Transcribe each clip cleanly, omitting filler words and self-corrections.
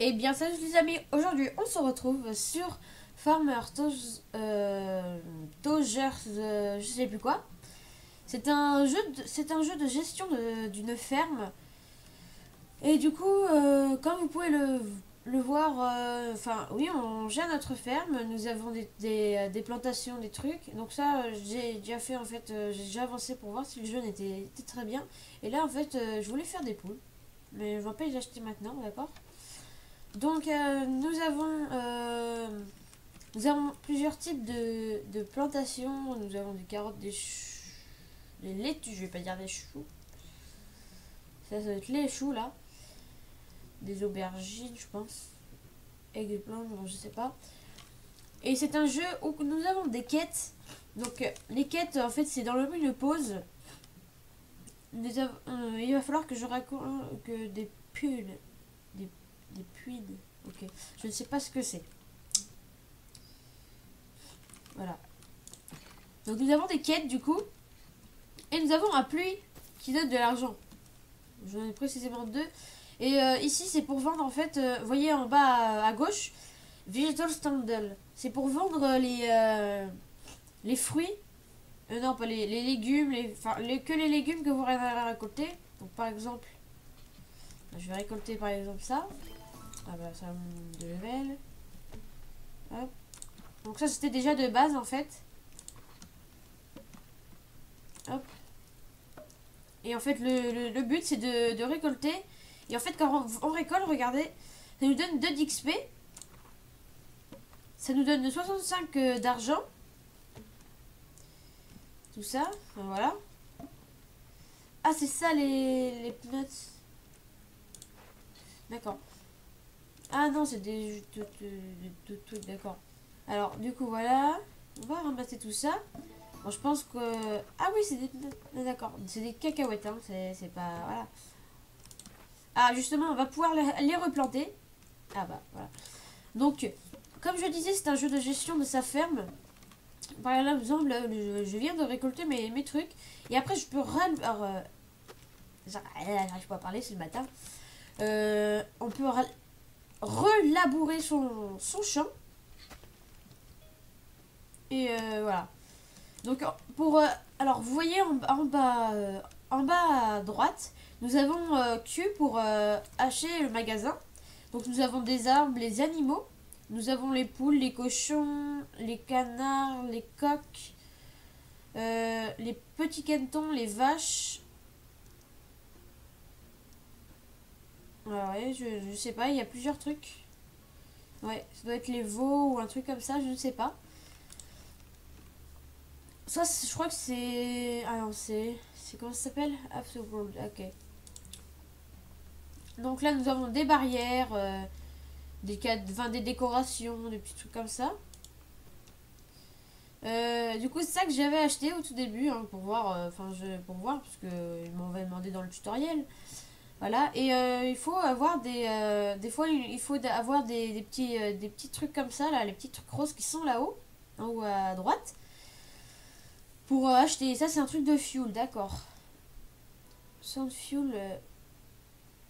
Et bien salut les amis, aujourd'hui on se retrouve sur Farmer Togers, je sais plus quoi. C'est un jeu de gestion d'une ferme. Et du coup, comme vous pouvez le voir, enfin oui, on gère notre ferme. Nous avons des plantations, des trucs. Donc ça, j'ai déjà fait en fait, j'ai déjà avancé pour voir si le jeu était très bien. Et là en fait, je voulais faire des poules, mais je ne vais pas les acheter maintenant, d'accord? Donc nous avons plusieurs types de plantations. Nous avons des carottes, des laitues, je vais pas dire des choux. Ça va être les choux là. Des aubergines, je pense. Eggplant, bon, je sais pas. Et c'est un jeu où nous avons des quêtes. Donc les quêtes, en fait, c'est dans le menu de pause. Il va falloir que je raconte que des pulls. Des puits. Ok. Je ne sais pas ce que c'est. Voilà. Donc nous avons des quêtes du coup. Et nous avons un pluie qui donne de l'argent. J'en ai précisément deux. Et ici c'est pour vendre en fait. Vous voyez en bas à gauche. Vegetable Standal. C'est pour vendre les fruits. Non, pas les légumes. Que les légumes que vous allez récolter. Donc par exemple. Je vais récolter par exemple ça. Ah bah ça monte de level. Hop. Donc ça c'était déjà de base en fait. Hop. Et en fait le but c'est de récolter. Et en fait quand on récolte, regardez, ça nous donne 2 d'XP. Ça nous donne 65 d'argent. Tout ça, voilà. Ah c'est ça les nuts. D'accord. Ah non c'est des trucs, d'accord. Alors du coup voilà. On va ramasser tout ça. Bon, je pense que... Ah oui, c'est des... D'accord, c'est des cacahuètes, hein. C'est pas... Voilà. Ah, justement, on va pouvoir les replanter. Ah bah, voilà. Donc, comme je disais, c'est un jeu de gestion de sa ferme. Par exemple, je viens de récolter mes trucs. Et après, je peux... J'arrive pas à parler, c'est le matin. On peut relabourer son champ. Et voilà. Donc pour alors vous voyez en bas à droite, nous avons Q pour acheter le magasin. Donc nous avons des arbres, les animaux. Nous avons les poules, les cochons, les canards, les coqs, les petits canetons, les vaches. Ah ouais, je sais pas, il y a plusieurs trucs. Ouais, ça doit être les veaux ou un truc comme ça, je ne sais pas. Ça, je crois que c'est... Ah non, c'est... Comment ça s'appelle? Absolute, ok. Donc là, nous avons des barrières, des décorations, des petits trucs comme ça. Du coup, c'est ça que j'avais acheté au tout début, hein, pour voir, pour voir, parce que ils m'avaient demandé dans le tutoriel. Voilà, et il faut avoir des fois, il faut avoir des petits trucs comme ça, là, les petits trucs roses qui sont là-haut, en haut à droite, pour acheter. Ça, c'est un truc de fuel, d'accord. Sans fuel,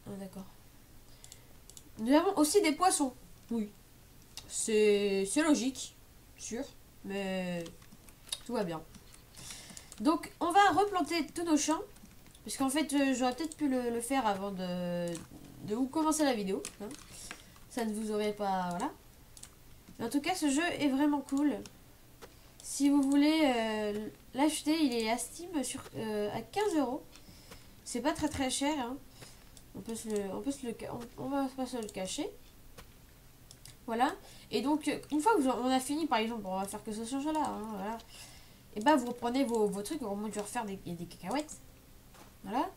ah, d'accord. Nous avons aussi des poissons. Oui. C'est logique, sûr, mais tout va bien. Donc, on va replanter tous nos champs. Parce qu'en fait, j'aurais peut-être pu le faire avant de vous commencer la vidéo. Hein. Ça ne vous aurait pas... Voilà. Mais en tout cas, ce jeu est vraiment cool. Si vous voulez l'acheter, il est à Steam à 15 €. C'est pas très cher. Hein. On va pas se le cacher. Voilà. Et donc, une fois qu'on a fini, par exemple, on va faire que ce change-là. Hein, voilà. Et bah, vous reprenez vos trucs. Au moment de refaire des cacahuètes. Voilà.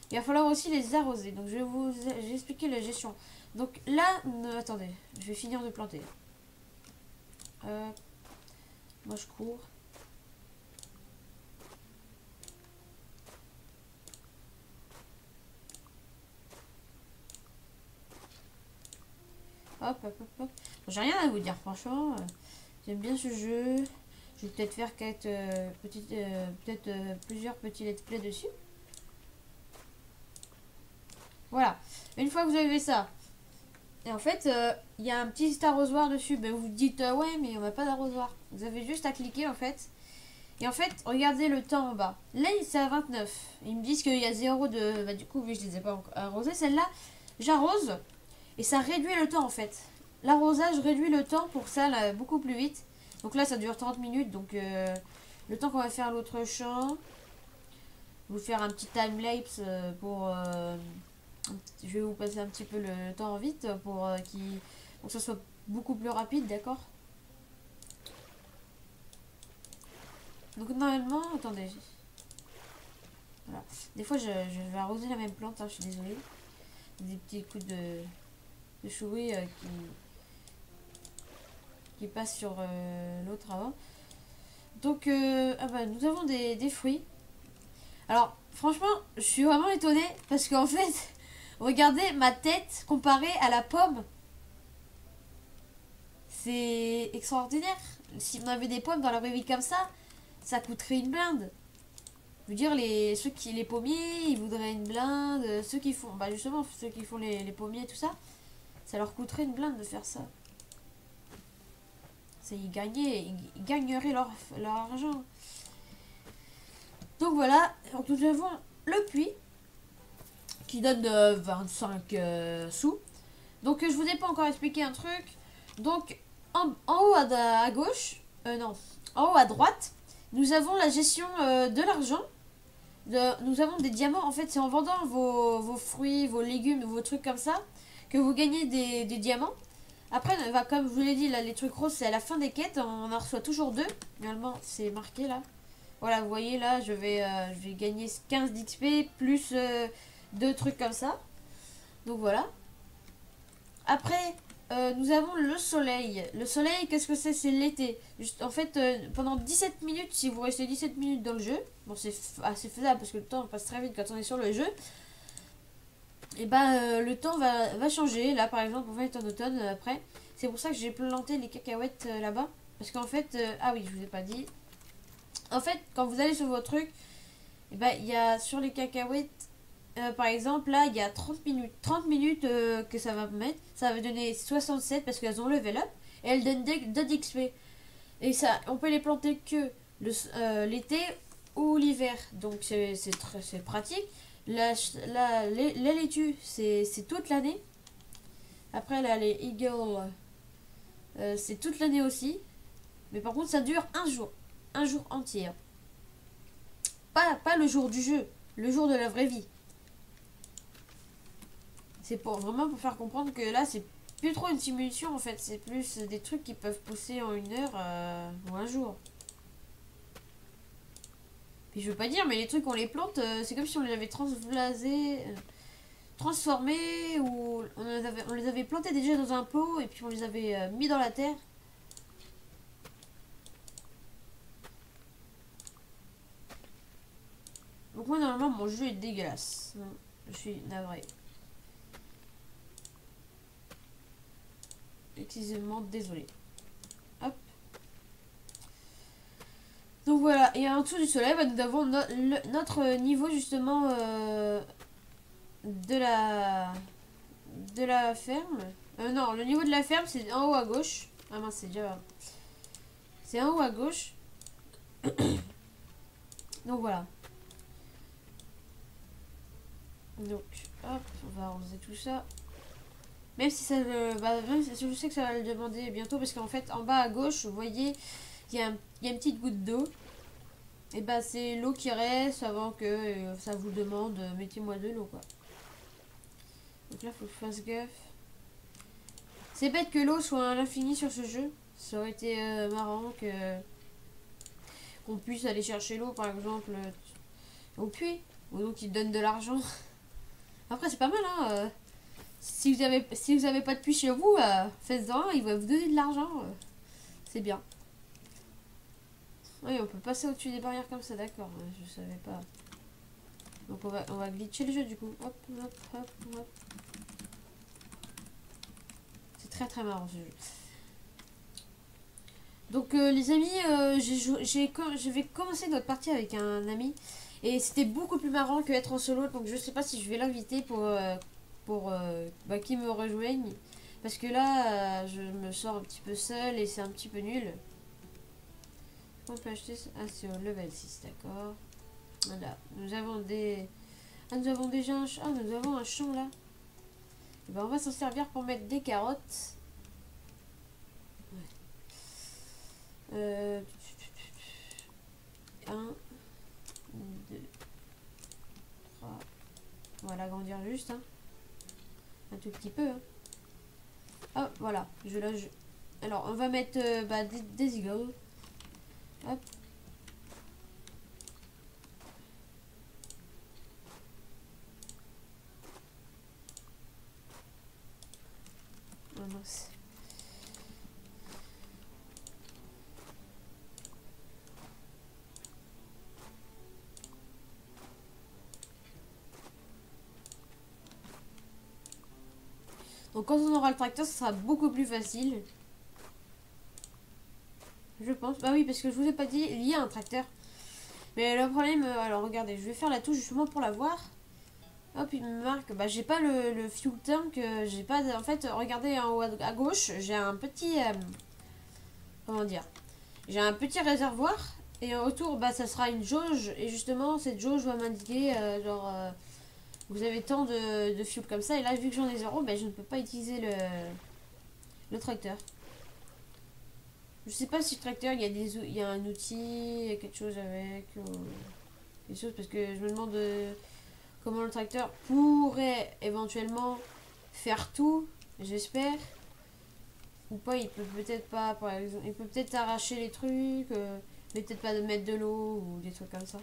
Il va falloir aussi les arroser. Donc, j'ai expliqué la gestion. Donc là, attendez. Je vais finir de planter. Moi, je cours. Hop, hop, hop, hop. J'ai rien à vous dire, franchement. J'aime bien ce jeu. Je vais peut-être faire plusieurs petits let's play dessus. Voilà. Une fois que vous avez ça, Et en fait, il y a un petit arrosoir dessus. Ben, vous vous dites, ouais, mais on n'a pas d'arrosoir. Vous avez juste à cliquer en fait. Et en fait, regardez le temps en bas. Là, c'est à 29. Ils me disent qu'il y a 0 de... Bah, du coup, vu que je ne les ai pas arrosées, celle-là, j'arrose. Et ça réduit le temps en fait. L'arrosage réduit le temps pour ça là, beaucoup plus vite. Donc là, ça dure 30 minutes. Donc le temps qu'on va faire l'autre champ, vous faire un petit time-lapse pour... je vais vous passer un petit peu le temps vite pour, pour que ça soit beaucoup plus rapide, d'accord? Donc normalement, attendez. Voilà. Des fois, je vais arroser la même plante, hein, je suis désolée. Des petits coups de chouet qui passent sur l'autre avant. Donc, ah bah, nous avons des fruits. Alors, franchement, je suis vraiment étonnée parce qu'en fait, regardez ma tête comparée à la pomme. C'est extraordinaire. Si on avait des pommes dans la vraie vie comme ça coûterait une blinde. Je veux dire, les pommiers, ils voudraient une blinde. Ceux qui font, bah justement, ceux qui font les pommiers et tout ça, ça leur coûterait une blinde de faire ça. Ils gagneraient leur argent. Donc voilà, donc nous avons le puits qui donne 25 sous. Donc je vous ai pas encore expliqué un truc. Donc en haut à gauche, non, en haut à droite, nous avons la gestion de l'argent. Nous avons des diamants. En fait, c'est en vendant vos fruits, vos légumes, vos trucs comme ça que vous gagnez des diamants. Après, comme je vous l'ai dit, là, les trucs roses, c'est à la fin des quêtes. On en reçoit toujours 2. Normalement, c'est marqué là. Voilà, vous voyez là, je vais gagner 15 d'XP plus 2 trucs comme ça. Donc voilà. Après, nous avons le soleil. Le soleil, qu'est-ce que c'est? C'est l'été. En fait, pendant 17 minutes, si vous restez 17 minutes dans le jeu, bon, c'est assez faisable parce que le temps passe très vite quand on est sur le jeu. Et bah, le temps va changer. Là, par exemple, on va être en automne après. C'est pour ça que j'ai planté les cacahuètes là-bas. Parce qu'en fait, ah oui, je vous ai pas dit. En fait, quand vous allez sur votre truc, et bah, il y a sur les cacahuètes. Par exemple, là, il y a 30 minutes. 30 minutes que ça va me mettre. Ça va donner 67 parce qu'elles ont level up. Et elles donnent 2 d'XP. Et ça, on peut les planter que l'été ou l'hiver. Donc, c'est pratique. La laitue, c'est toute l'année. Après, là, les eagles, c'est toute l'année aussi. Mais par contre, ça dure un jour. Un jour entier. Pas le jour du jeu. Le jour de la vraie vie. C'est vraiment pour faire comprendre que là, c'est plus trop une simulation en fait. C'est plus des trucs qui peuvent pousser en 1 heure ou un jour. Puis je veux pas dire, mais les trucs on les plante, c'est comme si on les avait transformés ou on les avait plantés déjà dans un pot et puis on les avait mis dans la terre. Donc moi normalement mon jeu est dégueulasse. Je suis navrée. Excusez-moi, désolé. Hop. Donc voilà, et en dessous du soleil, bah, nous avons notre niveau justement de la ferme. Non, le niveau de la ferme, c'est en haut à gauche. Ah mince, c'est déjà... C'est en haut à gauche. Donc voilà. Donc, hop, on va arroser tout ça. Même si ça même si je sais que ça va le demander bientôt, parce qu'en fait, en bas à gauche, vous voyez, il y a une petite goutte d'eau. Et bah, c'est l'eau qui reste avant que ça vous demande, mettez-moi de l'eau, quoi. Donc là, faut que je fasse gaffe. C'est bête que l'eau soit à l'infini sur ce jeu. Ça aurait été marrant qu'on puisse aller chercher l'eau, par exemple, au puits. Ou donc ils donnent de l'argent. Après, c'est pas mal, hein. Si vous avez pas de puits chez vous, faites-en, il va vous donner de l'argent. C'est bien. Oui, on peut passer au-dessus des barrières comme ça, d'accord. Je savais pas. Donc on va glitcher le jeu du coup. Hop, hop, hop, hop. C'est très très marrant ce jeu. Donc les amis, je vais commencer notre partie avec un ami. Et c'était beaucoup plus marrant que être en solo. Donc je sais pas si je vais l'inviter pour qu'il me rejoigne. Parce que là, je me sors un petit peu seule et c'est un petit peu nul. On peut acheter ça. Ah, c'est au level 6, d'accord. Voilà. Nous avons des... Ah, nous avons déjà un champ. Ah, nous avons un champ là. Et ben, on va s'en servir pour mettre des carottes. Ouais. 1, 2, 3. On va l'agrandir juste. Hein. Un tout petit peu. Hein. Ah, voilà. Alors, on va mettre des eagles. Hop. Oh, mince. Donc quand on aura le tracteur, ce sera beaucoup plus facile. Je pense. Bah oui, parce que je vous ai pas dit, il y a un tracteur. Mais le problème, alors regardez, je vais faire la touche justement pour la voir. Hop, il me marque, bah j'ai pas le fuel tank, j'ai pas, en fait, regardez en haut à gauche, j'ai un petit, comment dire, j'ai un petit réservoir. Et autour, bah ça sera une jauge. Et justement, cette jauge va m'indiquer, vous avez tant de fuel comme ça. Et là, vu que j'en ai zéro, bah je ne peux pas utiliser le tracteur. Je sais pas si le tracteur, il y a un outil, quelque chose avec, ou quelque chose, parce que je me demande comment le tracteur pourrait éventuellement faire tout, j'espère. Ou pas, il peut peut-être pas, par exemple, il peut peut-être arracher les trucs, mais peut-être pas de mettre de l'eau ou des trucs comme ça.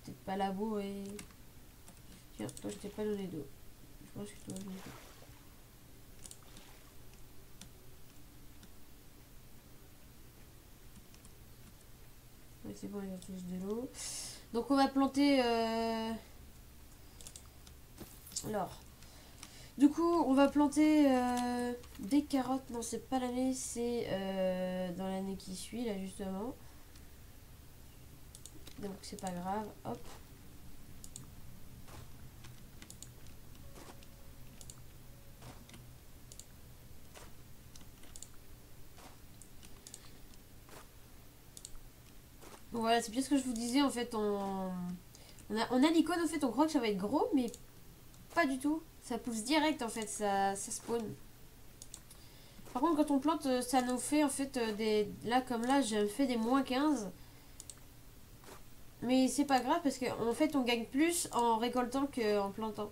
Peut-être pas labourer. Tiens, toi je t'ai pas donné d'eau. Je pense que je dois donner d'eau. Ouais, c'est bon, il y a tous de l'eau. Donc on va planter... Alors, du coup, on va planter des carottes. Non, c'est pas l'année, c'est dans l'année qui suit, là, justement. Donc c'est pas grave. Hop. Donc voilà, c'est bien ce que je vous disais, en fait, on a l'icône, en fait, on croit que ça va être gros, mais pas du tout. Ça pousse direct, en fait, ça spawn. Par contre, quand on plante, ça nous fait, en fait, des... Là, comme là, j'ai fait des -15. Mais c'est pas grave, parce qu'en fait, on gagne plus en récoltant qu'en plantant.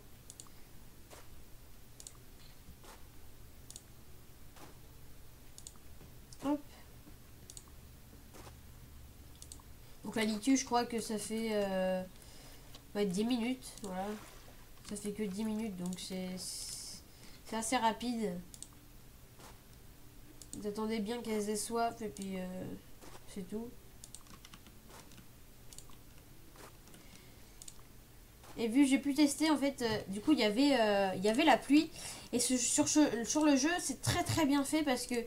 Hop. Donc la litue, je crois que ça fait... ouais, 10 minutes, voilà. Ça fait que 10 minutes, donc c'est assez rapide. Vous attendez bien qu'elles aient soif, et puis c'est tout. Et vu j'ai pu tester, en fait, du coup, il y avait la pluie. Et sur le jeu, c'est très très bien fait, parce que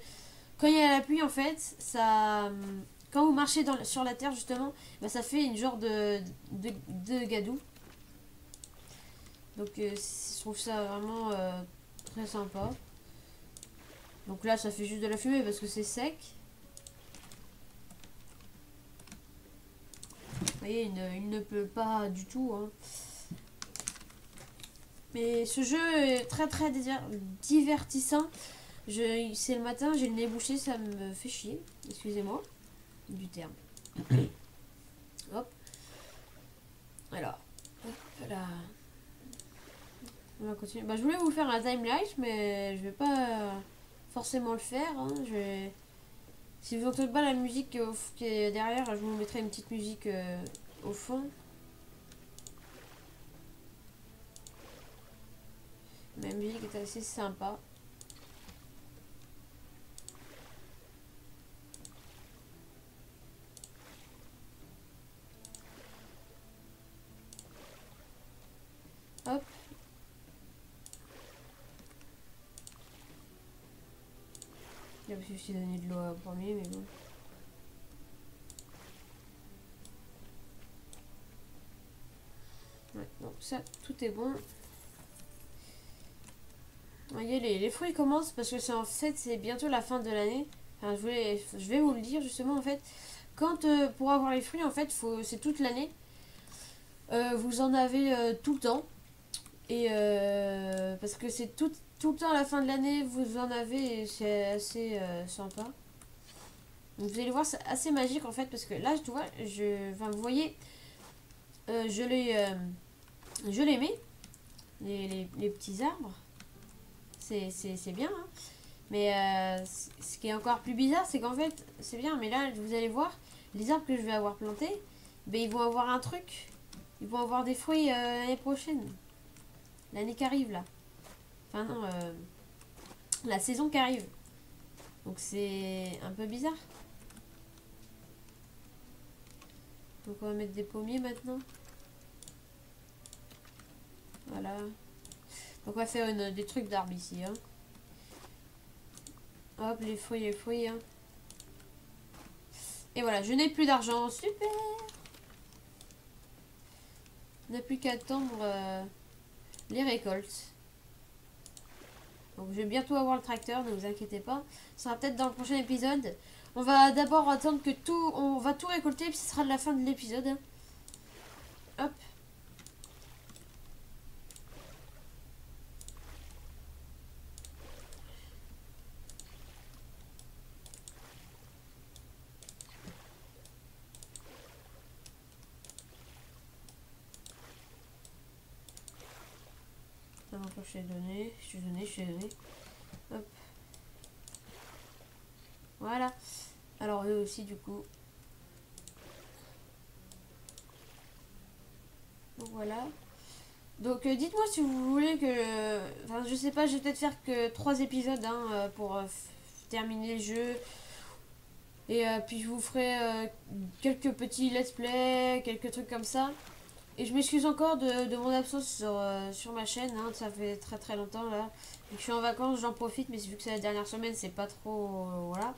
quand il y a la pluie, en fait, ça... Quand vous marchez sur la terre, justement, bah, ça fait une genre de gadou. Donc je trouve ça vraiment très sympa. Donc là, ça fait juste de la fumée parce que c'est sec. Vous voyez, il ne pleut pas du tout. Hein. Mais ce jeu est très très divertissant. C'est le matin, j'ai le nez bouché, ça me fait chier. Excusez-moi du terme. Hop. Alors, hop là. On va continuer. Bah, je voulais vous faire un time lapse, mais je vais pas forcément le faire. Hein. Si vous n'entendez pas la musique qui est derrière, je vous mettrai une petite musique au fond. La musique est assez sympa. Hop. Il a aussi donné de l'eau à premier, mais bon. Ouais, donc ça, tout est bon. Vous voyez, les fruits commencent parce que c'est en fait, c'est bientôt la fin de l'année. Enfin, je vais vous le dire justement en fait. Quand pour avoir les fruits, en fait, c'est toute l'année. Vous en avez tout le temps. Et parce que c'est tout le temps à la fin de l'année, vous en avez et c'est assez sympa. Donc, vous allez voir, c'est assez magique en fait parce que là, tu vois, enfin, vous voyez, euh, je les, euh, je les mets, les petits arbres. C'est bien, hein. Mais ce qui est encore plus bizarre, c'est qu'en fait, c'est bien, mais là, vous allez voir, les arbres que je vais avoir plantés, ben, ils vont avoir un truc. Ils vont avoir des fruits l'année prochaine. L'année qui arrive, là. Enfin, non, la saison qui arrive. Donc, c'est un peu bizarre. Donc, on va mettre des pommiers maintenant. Voilà. Donc, on va faire des trucs d'arbres ici, hein. Hop, les fruits, hein. Et voilà, je n'ai plus d'argent. Super! On n'a plus qu'à attendre les récoltes. Donc je vais bientôt avoir le tracteur, ne vous inquiétez pas. Ce sera peut-être dans le prochain épisode. On va d'abord attendre que tout... On va tout récolter, puis ce sera de la fin de l'épisode. Hop. Alors, je suis donné, je suis donné. Hop. Voilà. Alors eux aussi du coup. Donc voilà. Donc dites-moi si vous voulez que... Enfin je sais pas, je vais peut-être faire que 3 épisodes hein, pour terminer le jeu. Et puis je vous ferai quelques petits let's play, quelques trucs comme ça. Et je m'excuse encore de mon absence sur ma chaîne, hein, ça fait très très longtemps là. Vu que je suis en vacances, j'en profite, mais vu que c'est la dernière semaine, c'est pas trop... voilà.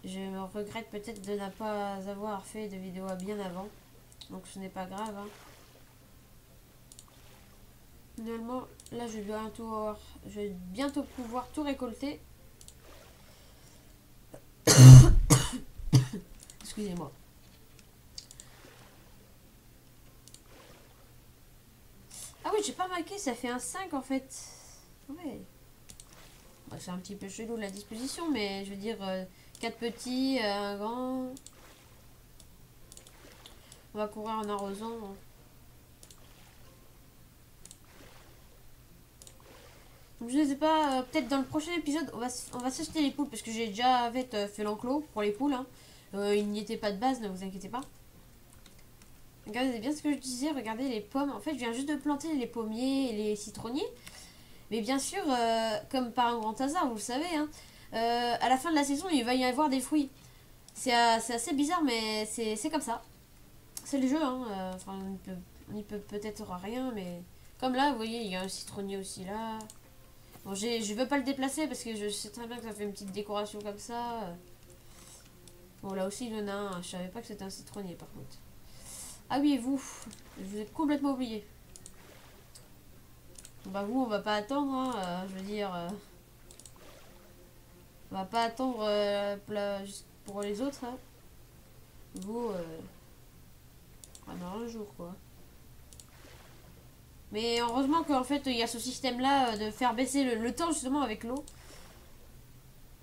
Je me regrette peut-être de ne pas avoir fait de vidéo bien avant. Donc ce n'est pas grave. Hein. Finalement, là je vais bientôt pouvoir tout récolter. Excusez-moi. Ah oui, j'ai pas marqué, ça fait un 5 en fait. Ouais. Bah, c'est un petit peu chelou la disposition, mais je veux dire, 4 petits, un grand. On va courir en arrosant. Hein. Donc, je sais pas, peut-être dans le prochain épisode, on va s'acheter les poules parce que j'ai déjà fait l'enclos pour les poules. Hein. Il n'y était pas de base, ne vous inquiétez pas. Regardez bien ce que je disais, regardez les pommes. En fait, je viens juste de planter les pommiers et les citronniers. Mais bien sûr, comme par un grand hasard, vous le savez, hein, à la fin de la saison, il va y avoir des fruits. C'est assez bizarre, mais c'est comme ça. C'est le jeu, hein. Enfin, on n'y peut peut-être rien, mais... Comme là, vous voyez, il y a un citronnier aussi là. Bon, je veux pas le déplacer parce que je sais très bien que ça fait une petite décoration comme ça. Bon, là aussi, il y en a un. Je savais pas que c'était un citronnier, par contre. Ah oui, et vous, je vous ai complètement oublié. Bon, bah vous, on va pas attendre, hein, je veux dire... on va pas attendre juste pour les autres. Hein. Vous, un jour, quoi. Mais heureusement qu'en fait, il y a ce système-là de faire baisser le temps, justement, avec l'eau.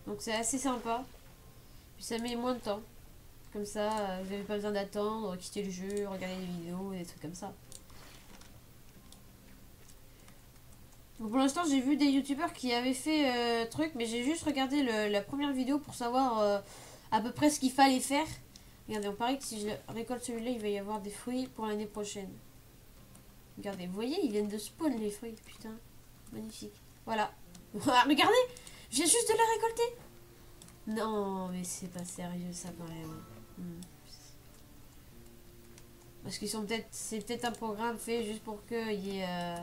Donc c'est assez sympa. Puis ça met moins de temps. Comme ça, vous n'avez pas besoin d'attendre, quitter le jeu, regarder des vidéos, des trucs comme ça. Donc pour l'instant, j'ai vu des youtubeurs qui avaient fait truc, mais j'ai juste regardé la première vidéo pour savoir à peu près ce qu'il fallait faire. Regardez, on paraît que si je récolte celui-là, il va y avoir des fruits pour l'année prochaine. Regardez, vous voyez, ils viennent de spawn les fruits, putain. Magnifique. Voilà. Regardez, je viens juste de les récolter. Non, mais c'est pas sérieux ça quand même. Parce qu'ils sont c'est peut-être un programme fait juste pour qu'il y ait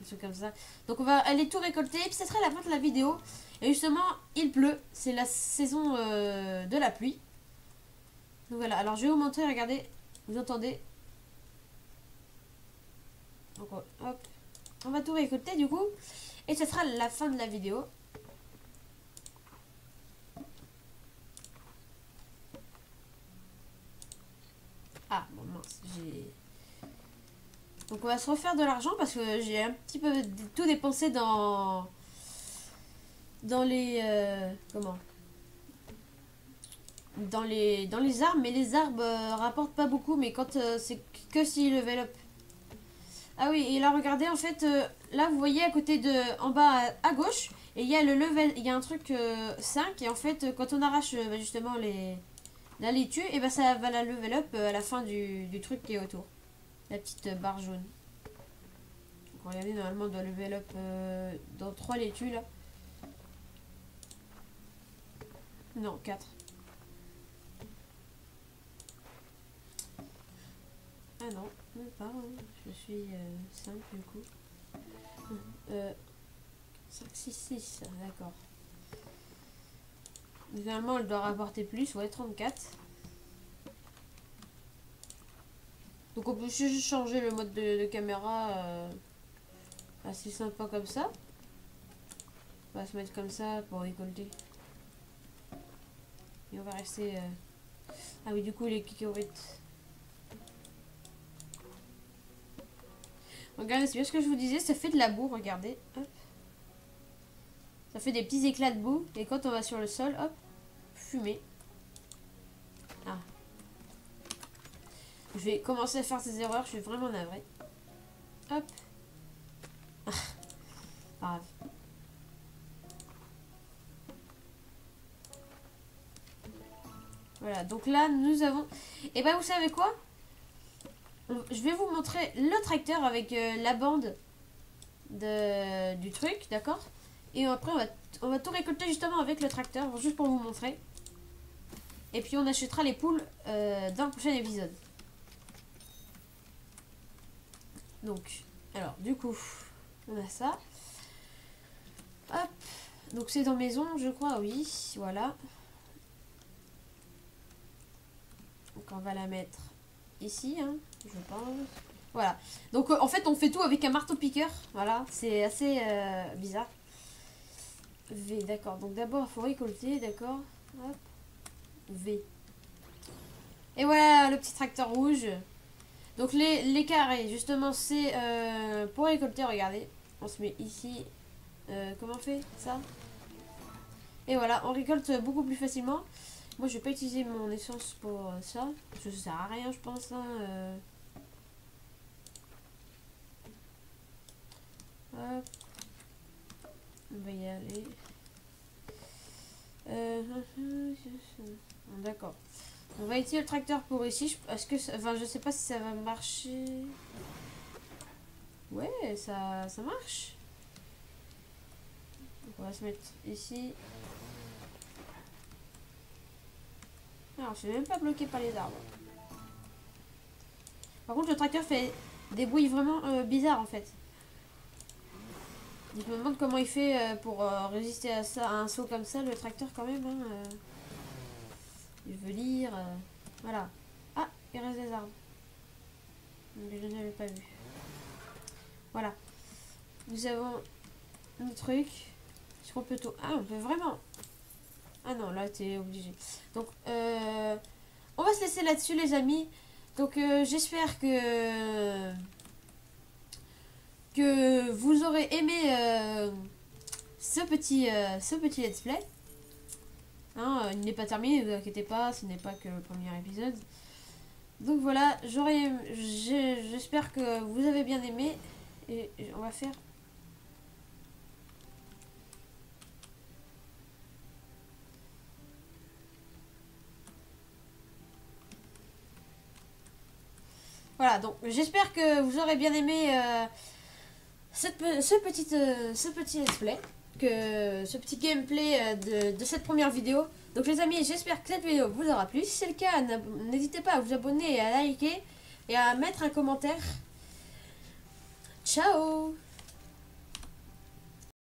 des trucs comme ça. Donc on va aller tout récolter, et puis ça sera la fin de la vidéo. Et justement, il pleut, c'est la saison de la pluie. Donc voilà, alors je vais vous montrer, regardez, vous entendez. Donc hop, on va tout récolter du coup. Et ce sera la fin de la vidéo. Ah, bon mince, j'ai... Donc on va se refaire de l'argent parce que j'ai un petit peu tout dépensé dans les... comment dans les arbres, mais les arbres rapportent pas beaucoup, mais quand c'est que si level up. Ah oui, et là regardez, en fait, là vous voyez à côté de, en bas à gauche, et il y a le level, il y a un truc 5, et en fait quand on arrache justement la laitue, et ben ça va la level up à la fin du truc qui est autour. La petite barre jaune. Donc regardez, normalement on doit level up dans 3 laitues là. Non, 4. Ah non, même pas, hein. Je suis 5 du coup. 5, 6, 6, d'accord. Normalement elle doit rapporter plus, ouais, 34. Donc on peut juste changer le mode de caméra assez sympa comme ça. On va se mettre comme ça pour récolter. Et on va rester... Ah oui, du coup les cacahuètes. Regardez, c'est bien ce que je vous disais, ça fait de la boue, regardez. Hop. Ça fait des petits éclats de boue. Et quand on va sur le sol, hop, fumée. Ah. Je vais commencer à faire ces erreurs, je suis vraiment navrée. Hop. Ah. Pas grave. Voilà, donc là, nous avons... Et ben, vous savez quoi? Je vais vous montrer le tracteur avec la bande du truc, d'accord? Et après, on va tout récolter justement avec le tracteur, juste pour vous montrer. Et puis, on achètera les poules dans le prochain épisode. Donc, alors, du coup, on a ça. Hop. Donc, c'est dans maison, je crois, oui. Voilà. Donc, on va la mettre ici, hein, je pense. Voilà. Donc, en fait, on fait tout avec un marteau-piqueur. Voilà, c'est assez bizarre. V, d'accord. Donc, d'abord, il faut récolter, d'accord. Hop. V. Et voilà, le petit tracteur rouge. Donc, les carrés, justement, c'est pour récolter, regardez. On se met ici. Comment on fait ça? Et voilà, on récolte beaucoup plus facilement. Moi, je vais pas utiliser mon essence pour ça. Ça sert à rien, je pense. Hein, Hop. On va y aller. D'accord. On va utiliser le tracteur pour ici. Est-ce que enfin, je sais pas si ça va marcher. Ouais, ça marche. Donc, on va se mettre ici. Alors, je suis même pas bloqué par les arbres. Par contre, le tracteur fait des bruits vraiment bizarres en fait. Je me demande comment il fait pour résister à ça, à un saut comme ça, le tracteur quand même. Hein, il veut lire. Voilà. Ah, il reste des arbres. Mais je n'avais pas vu. Voilà. Nous avons le truc. Est-ce qu'on peut tout... Ah, on peut vraiment... Ah non, là, t'es obligé. Donc, on va se laisser là-dessus, les amis. Donc, j'espère que vous aurez aimé ce petit let's play. Hein, il n'est pas terminé, ne vous inquiétez pas, ce n'est pas que le premier épisode. Donc voilà, j'espère que vous avez bien aimé. Et on va faire... Voilà, donc j'espère que vous aurez bien aimé ce petit let's play, ce petit gameplay de cette première vidéo. Donc les amis, j'espère que cette vidéo vous aura plu. Si c'est le cas, n'hésitez pas à vous abonner et à liker et à mettre un commentaire. Ciao!